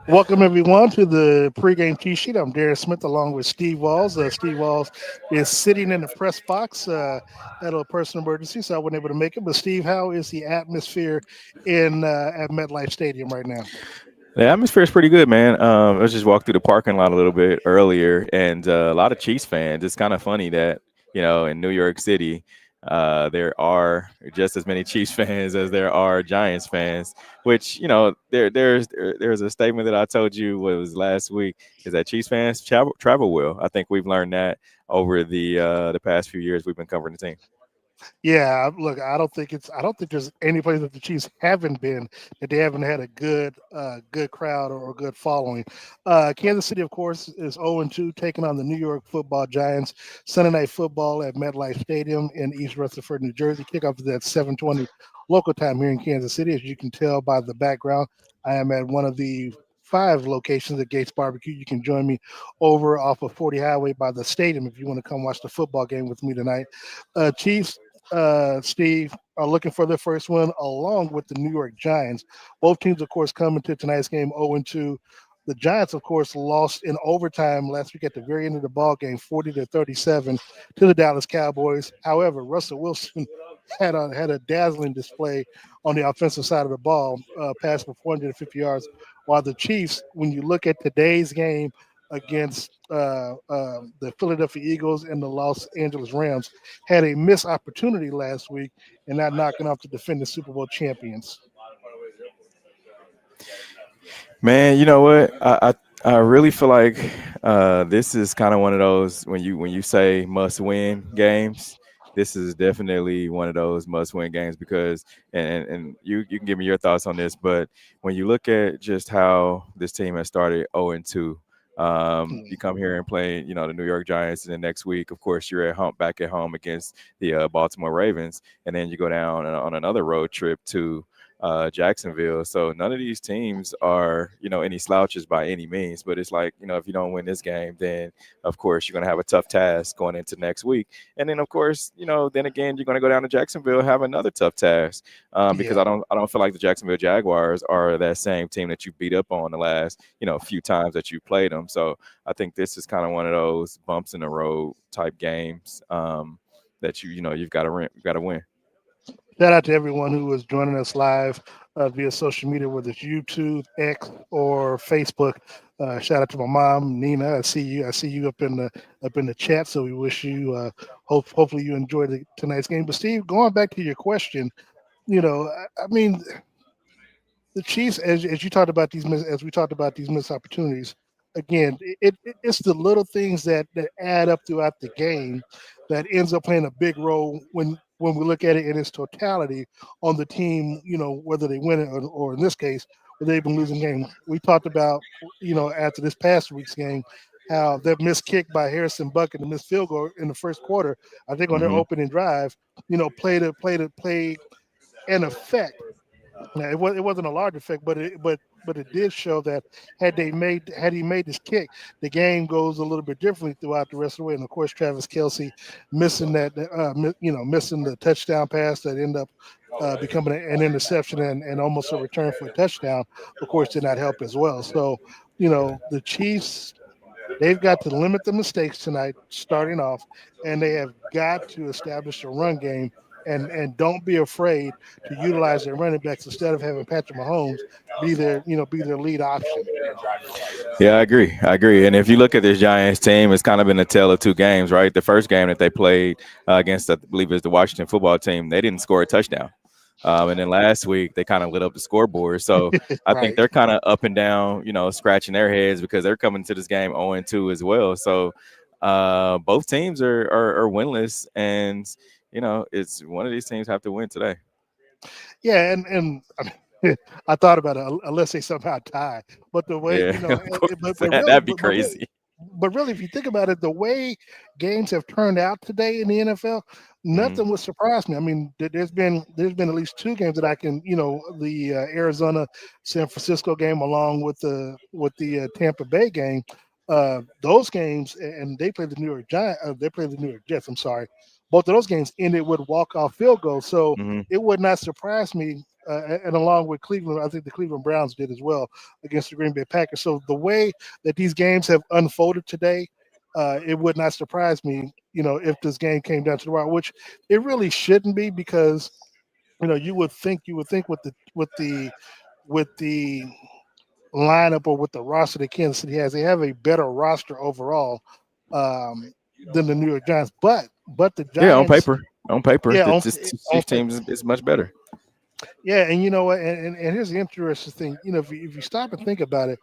Welcome, everyone, to the pregame tee sheet. I'm Darren Smith along with Steve Walls. Steve Walls is sitting in the press box. Had a personal emergency, so I wasn't able to make it. But, Steve, how is the atmosphere at MetLife Stadium right now? The atmosphere is pretty good, man. I just walked through the parking lot a little bit earlier, and a lot of Chiefs fans. It's kind of funny that in New York City, there are just as many Chiefs fans as there are Giants fans. Which there's a statement that I told you was last week is that Chiefs fans travel well. I think we've learned that over the past few years we've been covering the team. Yeah, look, I don't think there's any place that the Chiefs haven't been that they haven't had a good crowd or a good following. Kansas City, of course, is 0-2, taking on the New York Football Giants. Sunday Night Football at MetLife Stadium in East Rutherford, New Jersey. Kickoff is at 7:20 local time here in Kansas City. As you can tell by the background, I am at one of the 5 locations at Gates Barbecue. You can join me over off of 40 Highway by the stadium if you want to come watch the football game with me tonight. Chiefs, Steve, are looking for their first win along with the New York Giants. Both teams, of course, come into tonight's game 0-2. The Giants, of course, lost in overtime last week at the very end of the ball game, 40-37 to the Dallas Cowboys. However, Russell Wilson had a dazzling display on the offensive side of the ball, passed for 450 yards, while the Chiefs, when you look at today's game against the Philadelphia Eagles and the Los Angeles Rams, had a missed opportunity last week and not knocking off the defending Super Bowl champions. Man, you know what? I really feel like this is kind of one of those when you say must win games. This is definitely one of those must win games because and you can give me your thoughts on this, but when you look at just how this team has started 0-2. You come here and play, the New York Giants, and the next week, of course, you're back at home against the Baltimore Ravens, and then you go down on another road trip to Jacksonville. So none of these teams are, any slouches by any means. But it's like, if you don't win this game, then of course you're going to have a tough task going into next week. And then of course, then again you're going to go down to Jacksonville and have another tough task because I don't feel like the Jacksonville Jaguars are that same team that you beat up on the last few times that you played them. So I think this is kind of one of those bumps in the road type games that you've got to win. Shout out to everyone who is joining us live via social media, whether it's YouTube, X, or Facebook. Shout out to my mom, Nina. I see you up in the chat. So we wish you hopefully you enjoyed tonight's game. But Steve, going back to your question, I mean, the Chiefs, as you talked about these missed opportunities. Again, it's the little things that add up throughout the game that ends up playing a big role when we look at it in its totality on the team, whether they win it or in this case, whether they've been losing games. We talked about, after this past week's game, how that missed kick by Harrison Bucket and the missed field goal in the first quarter, I think on their opening drive, played an effect. Now, it wasn't a large effect, but it did show that had he made this kick, the game goes a little bit differently throughout the rest of the way. And of course, Travis Kelce missing the touchdown pass that ended up becoming an interception and almost a return for a touchdown, of course, did not help as well. So, the Chiefs, they've got to limit the mistakes tonight, starting off, and they have got to establish a run game. And don't be afraid to utilize their running backs instead of having Patrick Mahomes be their lead option. Yeah, I agree. And if you look at this Giants team, it's kind of been a tale of two games, right? The first game that they played against, I believe, is the Washington football team. They didn't score a touchdown. And then last week they kind of lit up the scoreboard. So I think they're kind of up and down, scratching their heads because they're coming to this game 0-2 as well. So both teams are winless, and it's one of these teams have to win today. Yeah, and I mean, I thought about it unless they somehow tie. But the way but really, that'd be crazy. But really, if you think about it, the way games have turned out today in the NFL, nothing would surprise me. I mean, there's been at least 2 games that I can, the Arizona San Francisco game along with the Tampa Bay game. Those games, and they played the New York Giants. They played the New York Jets. I'm sorry. Both of those games ended with walk-off field goals. So it would not surprise me and along with Cleveland, I think the Cleveland Browns did as well against the Green Bay Packers. So the way that these games have unfolded today, it would not surprise me, if this game came down to the wire, which it really shouldn't be because you would think with the lineup or with the roster that Kansas City has, they have a better roster overall um, than the New York Giants. But the Yeah, Giants, on paper, yeah, this on Chiefs team is much better. yeah, and you know what? And here's the interesting thing. If you stop and think about it,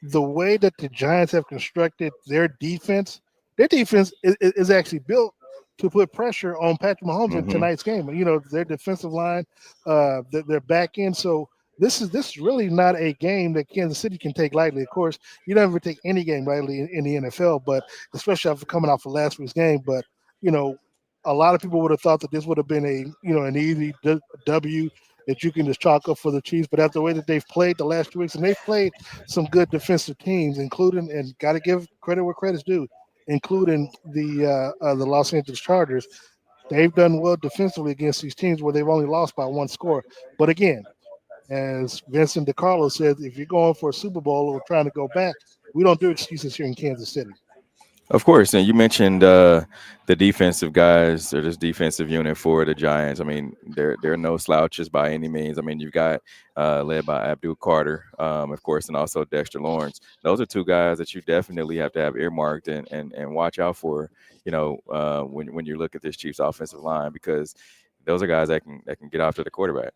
the way that the Giants have constructed their defense is actually built to put pressure on Patrick Mahomes in Hmm. tonight's game. Their defensive line, their back end. So this is really not a game that Kansas City can take lightly. Of course, you don't ever take any game lightly in the NFL, but especially after coming off of last week's game. But you know, a lot of people would have thought that this would have been an easy W that you can just chalk up for the Chiefs. But after the way that they've played the last 2 weeks, and they've played some good defensive teams, including, and got to give credit where credit's due, including the Los Angeles Chargers. They've done well defensively against these teams where they've only lost by one score. But again, as Vincent DiCarlo said, if you're going for a Super Bowl or trying to go back, we don't do excuses here in Kansas City. Of course, and you mentioned the defensive guys or this defensive unit for the Giants. I mean, they're no slouches by any means. I mean, you've got led by Abdul Carter, of course, and also Dexter Lawrence. Those are two guys that you definitely have to have earmarked and watch out for. When you look at this Chiefs offensive line, because those are guys that can get after the quarterback.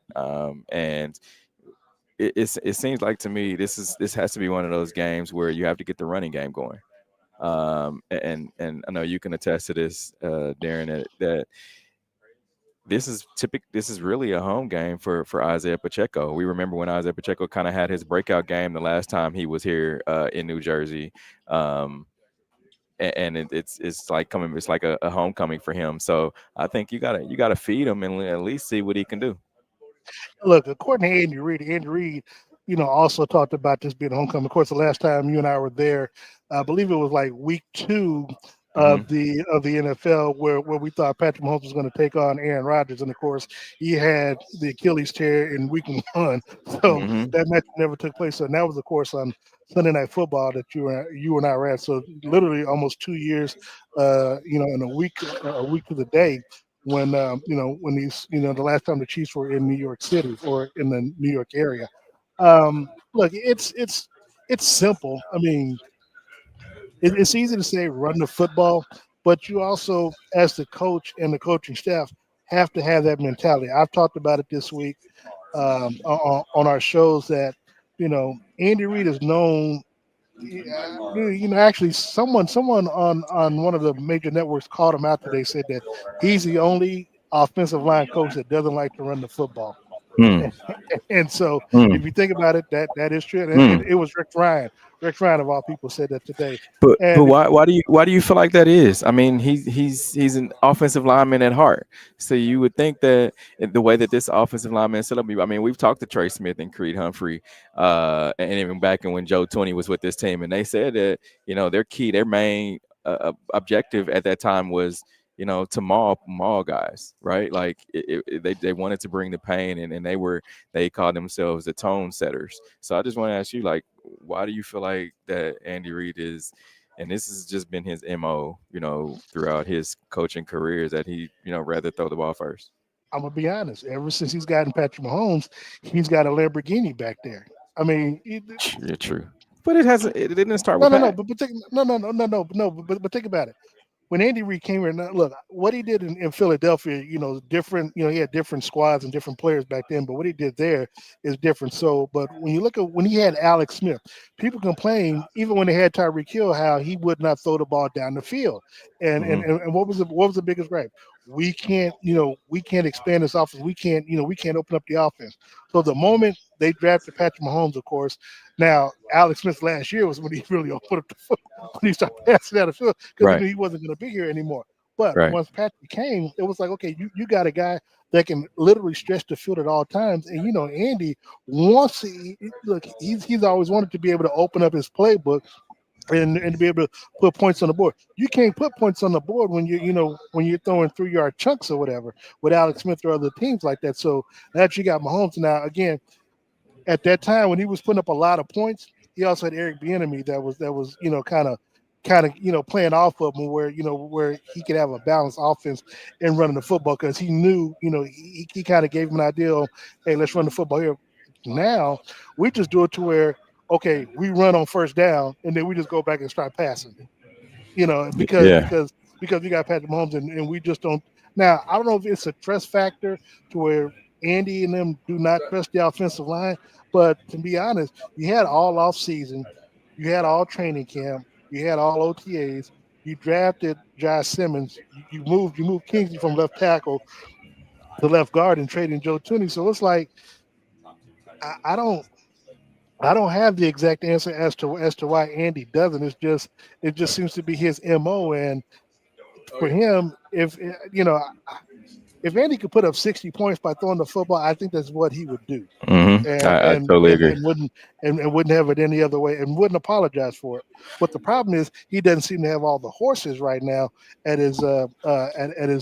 And it seems like to me this has to be one of those games where you have to get the running game going. And I know you can attest to this, Darren, that this is really a home game for Isaiah Pacheco. We remember when Isaiah Pacheco kind of had his breakout game the last time he was here in New Jersey. And it's like a homecoming for him. So I think you gotta feed him and at least see what he can do. Look, according to Andy Reid, also talked about this being a homecoming. Of course, the last time you and I were there, I believe it was like week two Hmm. of the NFL, where we thought Patrick Mahomes was going to take on Aaron Rodgers, and of course, he had the Achilles tear in week one, so Hmm. that match never took place. So that was, of course, on Sunday Night Football that you and I were at. So literally almost 2 years, in a week to the day when these, the last time the Chiefs were in New York City or in the New York area. Look, it's simple. I mean, it's easy to say run the football, but you also, as the coach and the coaching staff, have to have that mentality. I've talked about it this week on our shows that Andy Reid is known. Actually, someone on one of the major networks called him out today. Said that he's the only offensive line coach that doesn't like to run the football. Hmm. And so, Hmm. if you think about it, that is true. And Hmm. it was Rick Ryan. Rick Ryan of all people said that today. But And if why do you feel like that is? I mean, he's an offensive lineman at heart. So you would think that the way that this offensive lineman is set up. I mean, we've talked to Trey Smith and Creed Humphrey, and even back when Joe Tooney was with this team, and they said that their main objective at that time was to maul guys, right? Like they wanted to bring the pain, and they called themselves the tone setters. So I just want to ask you, like, why do you feel like that Andy Reid is, and this has just been his MO, throughout his coaching career, is that he, rather throw the ball first? I'm gonna be honest, ever since he's gotten Patrick Mahomes, he's got a Lamborghini back there. I mean, Yeah, true. But it didn't start no, with no, no, Pat. but think about it. When Andy Reid came here, now, look, what he did in Philadelphia, different, he had different squads and different players back then, but what he did there is different. So, but when you look at when he had Alex Smith, people complain, even when they had Tyreek Hill, how he would not throw the ball down the field. And and, Hmm. and, and what was the biggest gripe? We can't expand this offense. We can't open up the offense. So the moment they drafted Patrick Mahomes, of course, now Alex Smith last year was when he really opened up the foot when he started passing out of field because he Right. knew he wasn't going to be here anymore. But Right. once Patrick came, it was like, okay, you got a guy that can literally stretch the field at all times. And Andy wants to look. He's always wanted to be able to open up his playbook and to be able to put points on the board. You can't put points on the board when when you're throwing 3 yard chunks or whatever with Alex Smith or other teams like that. So that you got Mahomes now again. At that time when he was putting up a lot of points, he also had Eric Bieniemy that was kind of playing off of him where he could have a balanced offense and running the football because he knew he kind of gave him an idea of, hey, let's run the football here. Now we just do it to where, okay, we run on first down and then we just go back and start passing, because Yeah. because we got Patrick Mahomes and we just don't. Now I don't know if it's a trust factor to where Andy and them do not trust the offensive line, but to be honest, you had all off season, you had all training camp, you had all OTAs, you drafted Josh Simmons, you moved Kingsley from left tackle to left guard and trading Joe Tooney. So it's like I don't. I don't have the exact answer as to why Andy doesn't. It just seems to be his MO. And for him, if Andy could put up 60 points by throwing the football, I think that's what he would do, and I and totally and, agree. and wouldn't and wouldn't have it any other way, and wouldn't apologize for it. But the problem is he doesn't seem to have all the horses right now at his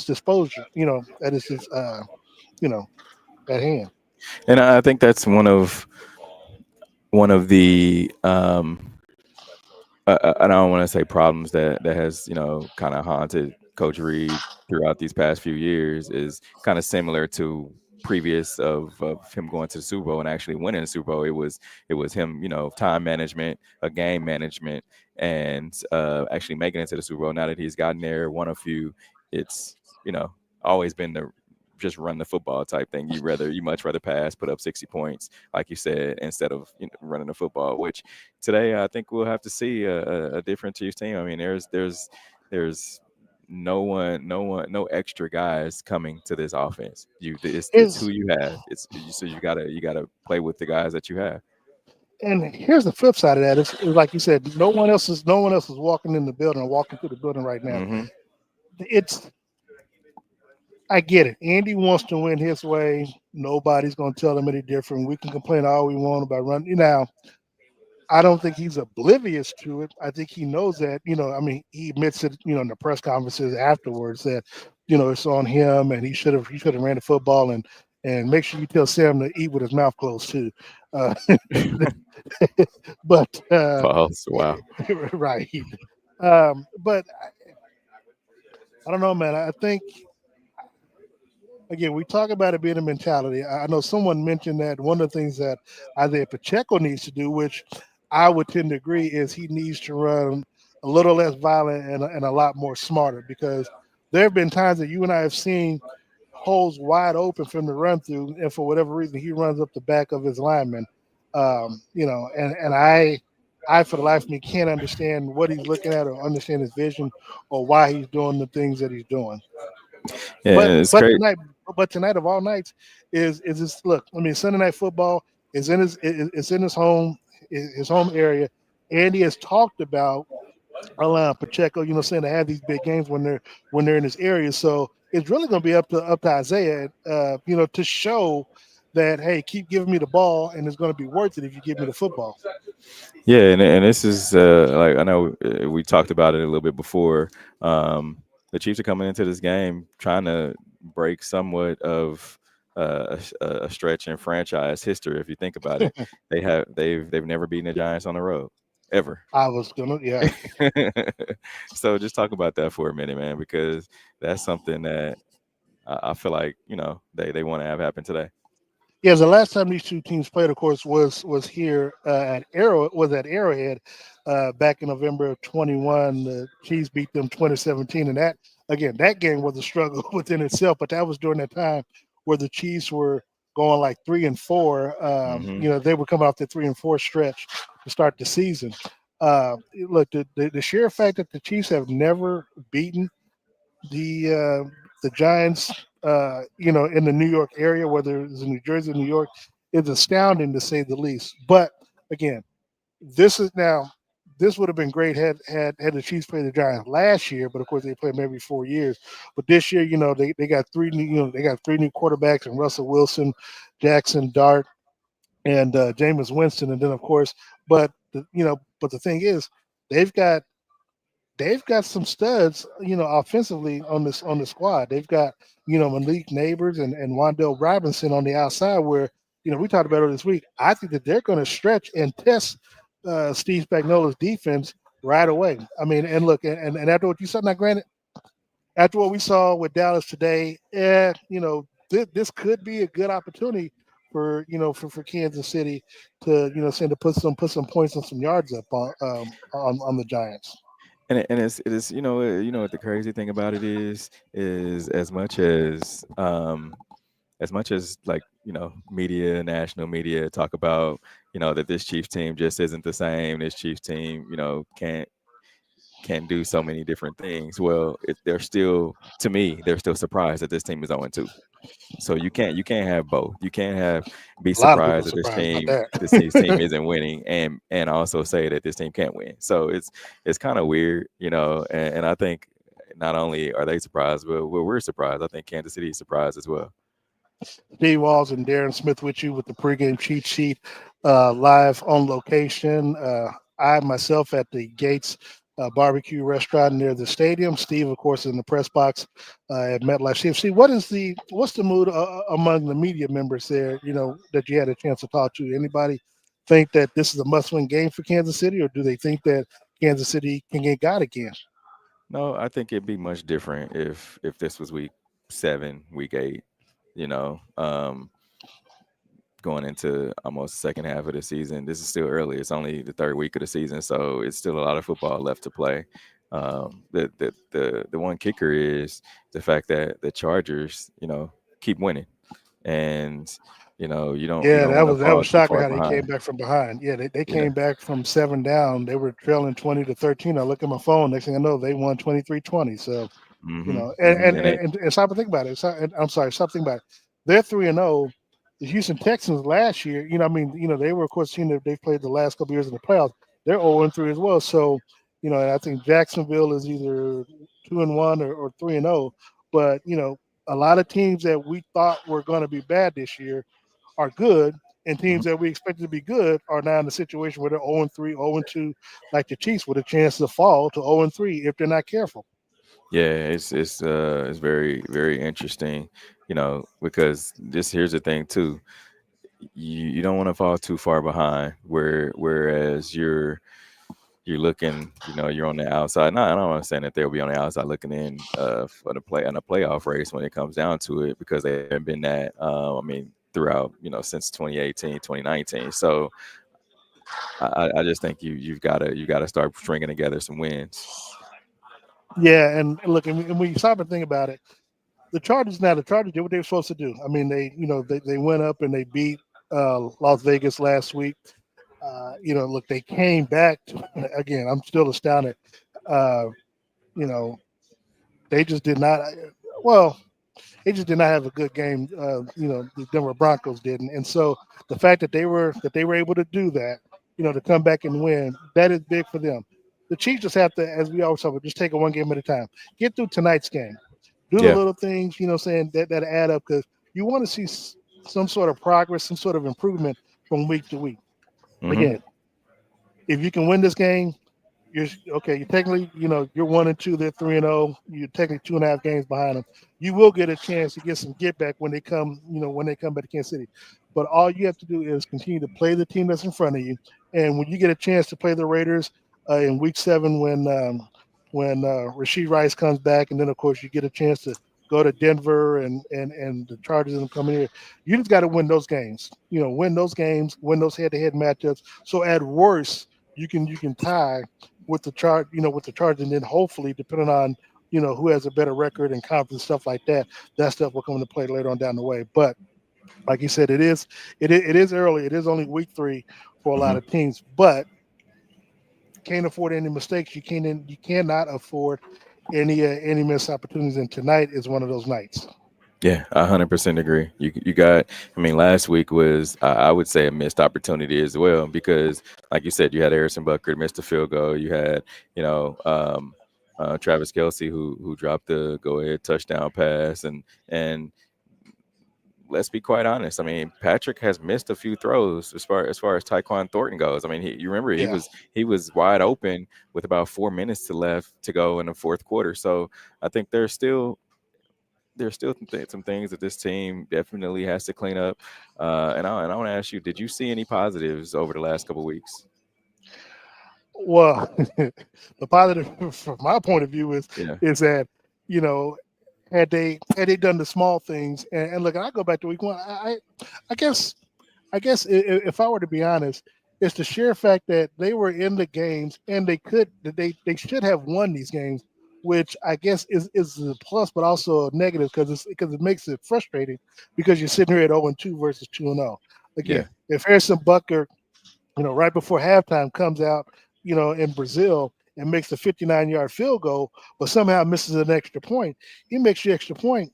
disposal. At his you know at hand. And I think that's one of the I don't want to say problems that has kind of haunted Coach Reed throughout these past few years is kind of similar to previous of him going to the Super Bowl and actually winning the Super Bowl. It was him, time management, a game management, and actually making it to the Super Bowl. Now that he's gotten there, won a few, it's always been the just run the football type thing. You much rather pass, put up 60 points, like you said, instead of running the football. Which today I think we'll have to see a different Chiefs team. I mean, there's no extra guys coming to this offense. It's who Is you have. So you gotta play with the guys that you have. And here's the flip side of that. It's like you said, no one else is walking in the building or walking through the building right now. Hmm. It's I get it. Andy wants to win his way. Nobody's going to tell him any different. We can complain all we want about running. Now, I don't think he's oblivious to it. I think he knows that. I mean, he admits it. In the press conferences afterwards that it's on him, and he should have ran the football and make sure you tell Sam to eat with his mouth closed too. Uh, but Pause. Wow. right. But I don't know, man. I think again, we talk about it being a mentality. I know someone mentioned that one of the things that Isaiah Pacheco needs to do, which I would tend to agree, is he needs to run a little less violent and a lot more smarter because there have been times that you and I have seen holes wide open for him to run through, and for whatever reason, he runs up the back of his lineman. And I for the life of me can't understand what he's looking at or understand his vision or why he's doing the things that he's doing. Yeah, But it's but great. tonight, but tonight of all nights is this look. I mean, Sunday night football is in his home area. Andy has talked about allowing Pacheco, saying to have these big games when they're in this area. So it's really going to be up to Isaiah, to show that hey, keep giving me the ball, and it's going to be worth it if you give me the football. Yeah, and this is like I know we talked about it a little bit before. The Chiefs are coming into this game trying to break somewhat of a stretch in franchise history. If you think about it, they've never beaten the Giants on the road ever. I was gonna, yeah. So just talk about that for a minute, man, because that's something that I feel like they want to have happen today. Yeah, the last time these two teams played, of course, was here at Arrowhead back in November of 21. The Chiefs beat them 2017, and that game was a struggle within itself. But that was during that time where the Chiefs were going like 3-4. Hmm. They were coming off the 3-4 stretch to start the season. Look, the sheer fact that the Chiefs have never beaten the Giants, in the New York area, whether it's in New Jersey or New York, is astounding to say the least. But again, this is now this would have been great had the Chiefs played the Giants last year, but of course they play them every 4 years. But this year, they got three new quarterbacks and Russell Wilson, Jackson Dart, and Jameis Winston, and then of course, but the thing is, they've got they've got some studs, offensively on the squad. They've got, Malik Neighbors and Wandell Robinson on the outside where, we talked about it this week. I think that they're going to stretch and test Steve Spagnola's defense right away. I mean, and look, and after what you said, now granted, after what we saw with Dallas today, this could be a good opportunity for Kansas City to, send to put some points and some yards up on the Giants. And it is what the crazy thing about it is as much as like media, national media talk about that this Chiefs team just isn't the same. This Chiefs team can't do so many different things. Well, they're still, to me, they're still surprised that this team is 0-2. So you can't have both. You can't have be A lot of people surprised that surprised about this team's team that. isn't winning and also say that this team can't win. So it's kind of weird, and I think not only are they surprised, but we're surprised. I think Kansas City is surprised as well. Steve Walls and Darren Smith with you with the pregame cheat sheet, live on location. I myself at the Gates barbecue restaurant near the stadium. Steve, of course, in the press box at MetLife Stadium. Steve, what's the mood among the media members there? That you had a chance to talk to. Anybody think that this is a must-win game for Kansas City, or do they think that Kansas City can get got again? No, I think it'd be much different if this was week 7, week 8. You know, going into almost the second half of the season. This is still early. It's only the third week of the season, so it's still a lot of football left to play. The one kicker is the fact that the Chargers, keep winning, and you Yeah, don't that want to was that fall was too shocking far how they came behind. back from behind. Yeah, they Yeah. came back from 7 down. They were trailing 20-13. I look at my phone. Next thing I know, they won 23-20. So, Hmm. and Hmm. and And they. and, and stop and think about it. I'm sorry, stop thinking about it. They're 3-0. The Houston Texans last year, they were of course team that they've played the last couple years in the playoffs. They're 0-3 as well. So, and I think Jacksonville is either 2-1 or 3-0. But a lot of teams that we thought were going to be bad this year are good, and Mhm. teams that we expected to be good are now in a situation where they're 0-3, 0-2, like the Chiefs, with a chance to fall to 0-3 if they're not careful. Yeah, it's very very interesting, because this here's the thing too. You don't want to fall too far behind whereas you're looking, you're on the outside. No, I don't understand that they'll be on the outside looking in for the play in a playoff race when it comes down to it, because they haven't been that. I mean, throughout since 2018, 2019. So I just think you gotta start stringing together some wins. Yeah, and look, and when you stop and think about it, the Chargers did what they were supposed to do. I mean, they went up and they beat Las Vegas last week. Look, they came back again. I'm still astounded. Uh, you know, they just did not. Well, they just did not have a good game. The Denver Broncos didn't, and so the fact that they were able to do that, to come back and win, that is big for them. The Chiefs just have to, as we always talk about, just take it one game at a time. Get through tonight's game. Do the Yeah. little things, saying that add up, because you want to see some sort of progress, some sort of improvement from week to week. Hmm. Again, if you can win this game, you're okay. You technically, you're 1-2. They're 3-0. You're technically 2.5 games behind them. You will get a chance to get some get back when they come. When they come back to Kansas City. But all you have to do is continue to play the team that's in front of you. And when you get a chance to play the Raiders in Week 7, when Rasheed Rice comes back, and then of course you get a chance to go to Denver and the Chargers and coming here. You just got to win those games. Win those games, win those head-to-head matchups. So at worst, you can tie with the charge, and then hopefully, depending on who has a better record and confidence, stuff like that, that stuff will come into play later on down the way. But like you said, it is early. It is only week 3 for a lot Hmm. of teams, but can't afford any mistakes. You cannot afford any missed opportunities, and tonight is one of those nights. Yeah, 100% agree. You got. I mean, last week was I would say a missed opportunity as well, because, like you said, you had Harrison Butker missed a field goal. You had Travis Kelsey who dropped the go ahead touchdown pass, and let's be quite honest. I mean, Patrick has missed a few throws as far as Tyquan Thornton goes. I mean, you remember he Yeah. was wide open with about 4 minutes left to go in the fourth quarter. So I think there's still some things that this team definitely has to clean up. And I want to ask you, did you see any positives over the last couple of weeks? Well, the positive from my point of view Yeah, is that you know had they done the small things and look, I go back to week one. I guess if I were to be honest, it's the sheer fact that they were in the games and they should have won these games, which I guess is a plus, but also a negative because it makes it frustrating because you're sitting here at 0-2 versus 2-0. yeah, Again, if Harrison Butker right before halftime comes out, in Brazil and makes a 59-yard field goal, but somehow misses an extra point. He makes the extra point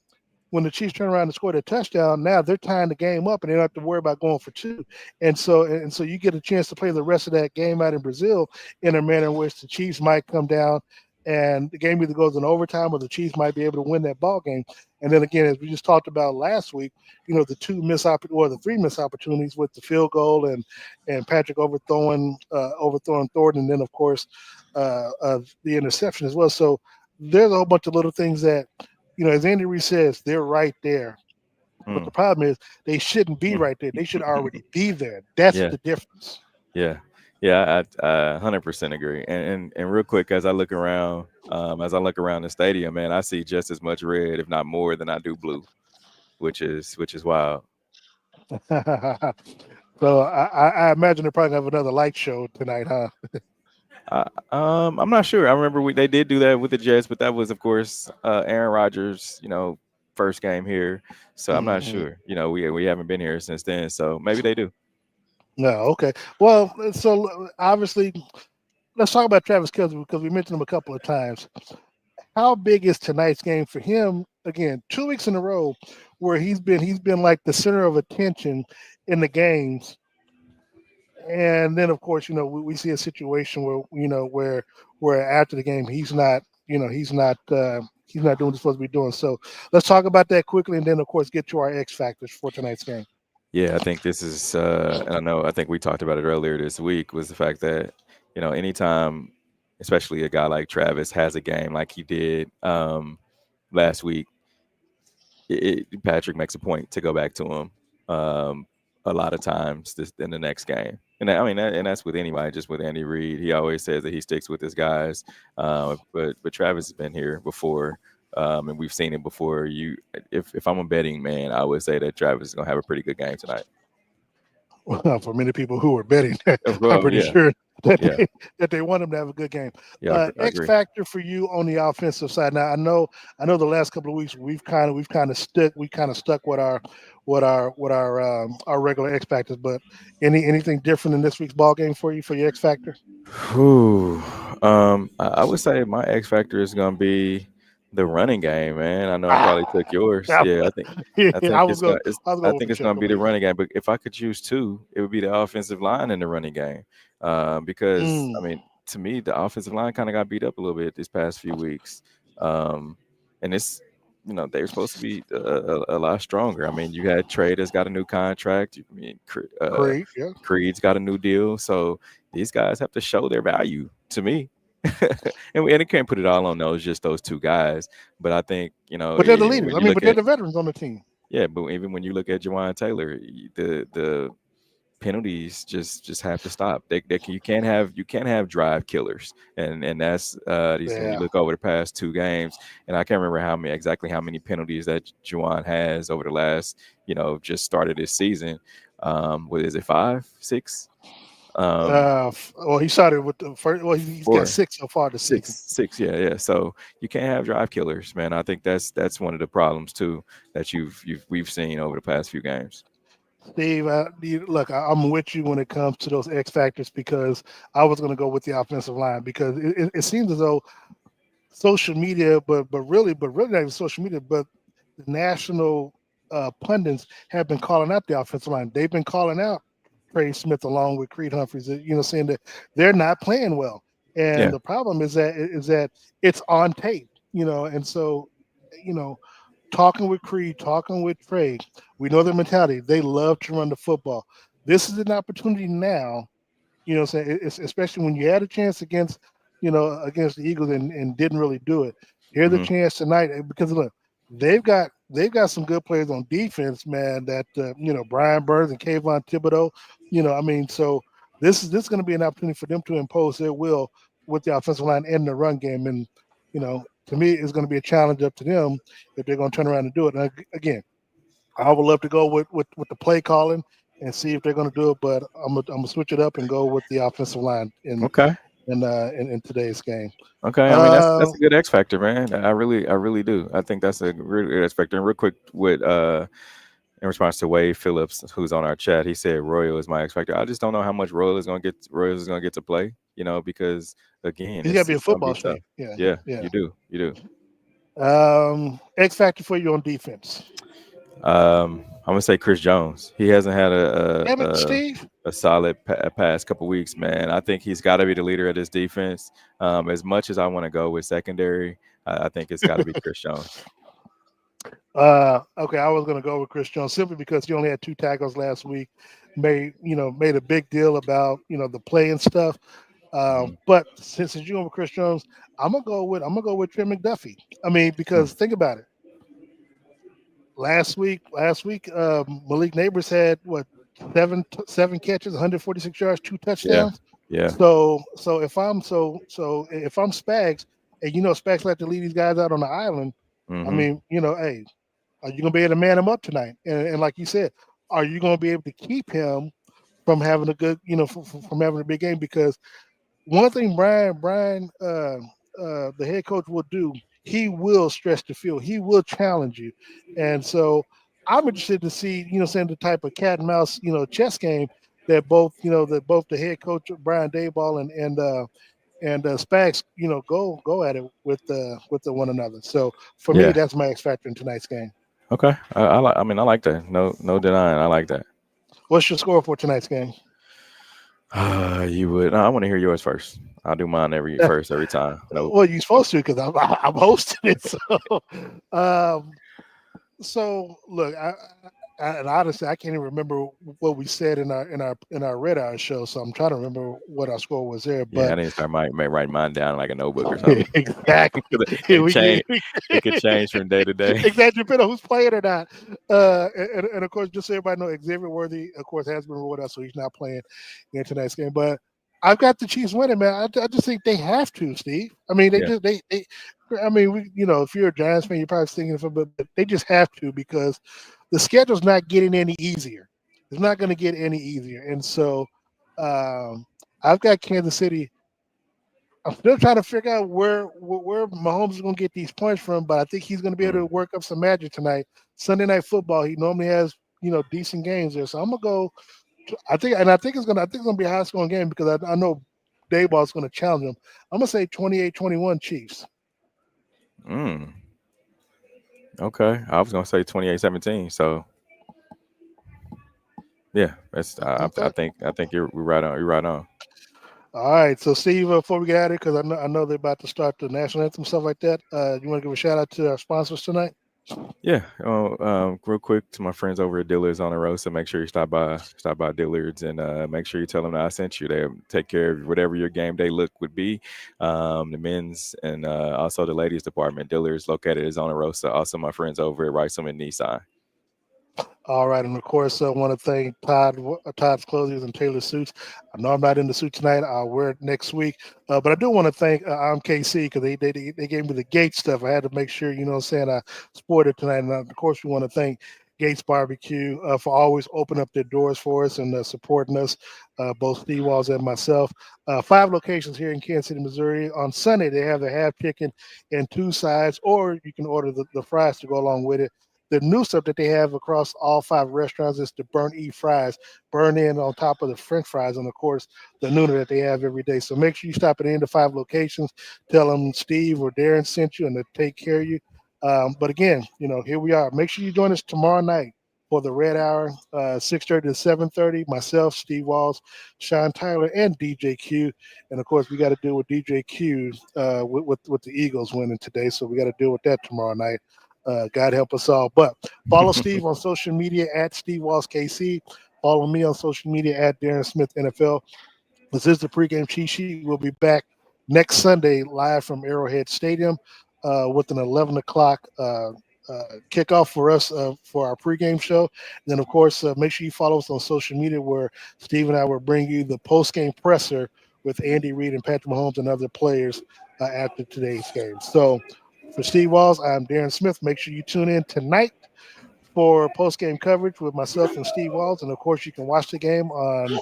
when the Chiefs turn around and score their touchdown. Now they're tying the game up and they don't have to worry about going for two. And so you get a chance to play the rest of that game out in Brazil in a manner in which the Chiefs might come down and the game either goes in overtime or the Chiefs might be able to win that ball game. And then again, as we just talked about last week, the the three missed opportunities with the field goal and Patrick overthrowing Thornton, and then of course the interception as well. So there's a whole bunch of little things that, as Andy Reid says, they're right there. But mm. the problem is they shouldn't be right there. They should already be there. That's Yeah, the difference. yeah, yeah. I 100% agree. And real quick, as I look around the stadium, man, I see just as much red, if not more, than I do blue, which is wild. So I imagine they're probably gonna have another light show tonight, huh? I'm not sure. I remember they did do that with the Jets, but that was, of course, Aaron Rodgers, first game here. So I'm not Mhm. sure. We haven't been here since then, so maybe they do. No, okay. Well, so obviously, let's talk about Travis Kelce because we mentioned him a couple of times. How big is tonight's game for him? Again, 2 weeks in a row where he's been like the center of attention in the games. And then of course, we see a situation where after the game he's not doing what he's supposed to be doing. So let's talk about that quickly and then of course get to our X factors for tonight's game. Yeah, I think this is, and I think we talked about it earlier this week, was the fact that, anytime, especially a guy like Travis has a game like he did last week, Patrick makes a point to go back to him a lot of times in the next game. And that's with anybody, just with Andy Reid. He always says that he sticks with his guys. But Travis has been here before, and we've seen it before. If I'm a betting man, I would say that Travis is gonna have a pretty good game tonight. Well, for many people who are betting, I'm Well, pretty yeah, sure that yeah, they want him to have a good game. yeah. I X agree. factor for you on the offensive side. Now I know the last couple of weeks we've kind of stuck with our regular X factors, but anything different in this week's ball game for you for your X factor? Whew. I would say my X factor is gonna be the running game, man. I know I probably took Ah, yours. I, Yeah, I think I I think was it's going gonna it's, I was I going with think the it's gonna be the Chevrolet. running game. But if I could choose two, it would be the offensive line and the running game. Because I Mm, mean, to me, the offensive line kind of got beat up a little bit this past few weeks. Um, and it's they're supposed to be a lot stronger. I mean, you had Trey that's got a new contract. I mean, great, yeah. Creed's got a new deal. So these guys have to show their value to me. And it can't put it all on those two guys. But I think, But they're the when leaders. I you mean, look but they're at, the veterans on the team. yeah, but even when you look at Jawan Taylor, the penalties just have to stop. You can't have drive killers, and that's these when you Yeah. look over the past two games, and I can't remember how many penalties that Juwan has over the last just started this season. What is it, 5, 6? Um, Well, he started with the first. Well, he's got 4, six so far this six, season. 6. Yeah, yeah. So you can't have drive killers, man. I think that's one of the problems too that we've seen over the past few games. Steve, look, I'm with you when it comes to those X factors because I was going to go with the offensive line because it seems as though social media, but really not even social media, but the national pundits have been calling out the offensive line. They've been calling out Trey Smith along with Creed Humphreys, saying that they're not playing well. And Yeah, the problem is that it's on tape, and so you know talking with Creed, talking with Trey, we know their mentality. They love to run the football. This is an opportunity now, saying it's, especially when you had a chance against, against the Eagles and didn't really do it. Here's a Hmm. chance tonight because look, they've got some good players on defense, man. That Brian Burns and Kayvon Thibodeau. I mean, so this is going to be an opportunity for them to impose their will with the offensive line and the run game, and to me, it's going to be a challenge up to them if they're going to turn around and do it. And again, I would love to go with the play calling and see if they're going to do it, but I'm gonna switch it up and go with the offensive line Okay. in today's game. Okay. I mean, Uh, that's a good X factor, man. I really do. I think that's a really good X factor. And real quick, with in response to Wade Phillips, who's on our chat, he said Royal is my X factor. I just don't know how much Royal is gonna get to play. Because again, he's got to it's be a it's gonna be football tough. Steve. Yeah, Yeah, yeah. you do. You do. X factor for you on defense. I'm gonna say Chris Jones. He hasn't had Damn it, Steve. a solid past couple weeks, man. I think he's got to be the leader of this defense. As much as I want to go with secondary, I think it's got to be Chris Jones. Okay, I was going to go with Chris Jones simply because he only had two tackles last week. Made a big deal about the play and stuff. Mhm. But since you're going with Chris Jones, I'm gonna go with Trey McDuffie. I mean, Hmm. because think about it. Last week, Malik Neighbors had what seven catches, 146 yards, two Yeah, touchdowns. yeah. So if I'm Spags, and Spags like to lead these guys out on the island, I Hmm. mean, hey, are you gonna be able to man him up tonight? And like you said, are you gonna be able to keep him from having a good, from having a big game? Because one thing Brian, the head coach will do, he will stretch the field. He will challenge you. And so I'm interested to see, saying the type of cat and mouse, chess game that both the head coach Brian Dayball and Spags, go at it with the one another. So for me, Yeah. that's my X factor in tonight's game. Okay. I mean, I like that. No denying. I like that. What's your score for tonight's game? You would. No, I want to hear yours first. I'll do mine every time. Nope. Well, you're supposed to because I'm hosting it. Um, So look, and honestly, I can't even remember what we said in our Red Hour show. So I'm trying to remember what our score was there. Yeah, I But need to start writing mine down in like a notebook or something. exactly, it we change. get It could change from day to day. exactly depending on who's playing or not. And of course, just so everybody know, Xavier Worthy, of course, has been ruled out, so he's not playing in tonight's game. But I've got the Chiefs winning, man. I just think they have to, Steve. I mean, they Yeah. just they. I mean, if you're a Giants fan, you're probably thinking of it, but they just have to because the schedule's not getting any easier. It's not going to get any easier, and so um, I've got Kansas City. I'm still trying to figure out where Mahomes is going to get these points from, but I think he's going to be able Mm. to work up some magic tonight. Sunday Night Football, he normally has decent games there, so I'm gonna go. I think it's gonna be a high scoring game because I know Dayball's going to challenge him. I'm gonna say 28-21 Chiefs. Mm. Okay. I was gonna say 28-17. So yeah, that's. Okay. I think we're right on. You're right on. All right. So Steve, before we get out of here, because I know they're about to start the national anthem stuff like that. You want to give a shout out to our sponsors tonight? Yeah. Real quick to my friends over at Dillard's on the road. So make sure you stop by Dillard's, and make sure you tell them that I sent you. They take care of whatever your game day look would be. The men's and also the ladies department. Dillard's located is on the road. So also my friends over at Riceum and Nissan. All right, and of course, I want to thank Todd's Clothiers and Taylor Suits. I know I'm not in the suit tonight. I'll wear it next week. But I do want to thank I'm KC because they gave me the Gates stuff. I had to make sure, what I'm saying, I sported it tonight. And of course, we want to thank Gates Barbecue for always opening up their doors for us and supporting us, both Steve Walls and myself. 5 locations here in Kansas City, Missouri. On Sunday, they have the half chicken and 2 sides, or you can order the fries to go along with it. The new stuff that they have across all 5 restaurants is the burnt E fries, burn in on top of the French fries, and of course the nooner that they have every day. So make sure you stop at any of the 5 locations. Tell them Steve or Darren sent you, and they'll take care of you. But again, here we are. Make sure you join us tomorrow night for the Red Hour, 6:30 to 7:30. Myself, Steve Walls, Sean Tyler, and DJ Q. And of course, we got to deal with DJ Q with the Eagles winning today, so we got to deal with that tomorrow night. God help us all. But follow Steve on social media at Steve Walls KC. Follow me on social media at Darren Smith NFL. This is the pregame cheat sheet. We'll be back next Sunday live from Arrowhead Stadium with an 11 o'clock kickoff for us for our pregame show. And then, of course, make sure you follow us on social media where Steve and I will bring you the postgame presser with Andy Reid and Patrick Mahomes and other players after today's game. So for Steve Walls, I'm Darren Smith. Make sure you tune in tonight for postgame coverage with myself and Steve Walls. And, of course, you can watch the game on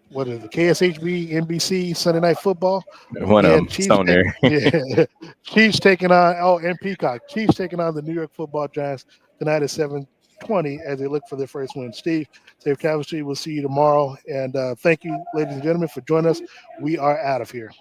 what is it, KSHB, NBC, Sunday Night Football. One of Yeah, them. It's on there. yeah, Chiefs taking on and Peacock. Chiefs taking on the New York Football Giants tonight at 7:20 as they look for their first win. Steve, safe travels to you. We'll see you tomorrow. And thank you, ladies and gentlemen, for joining us. We are out of here.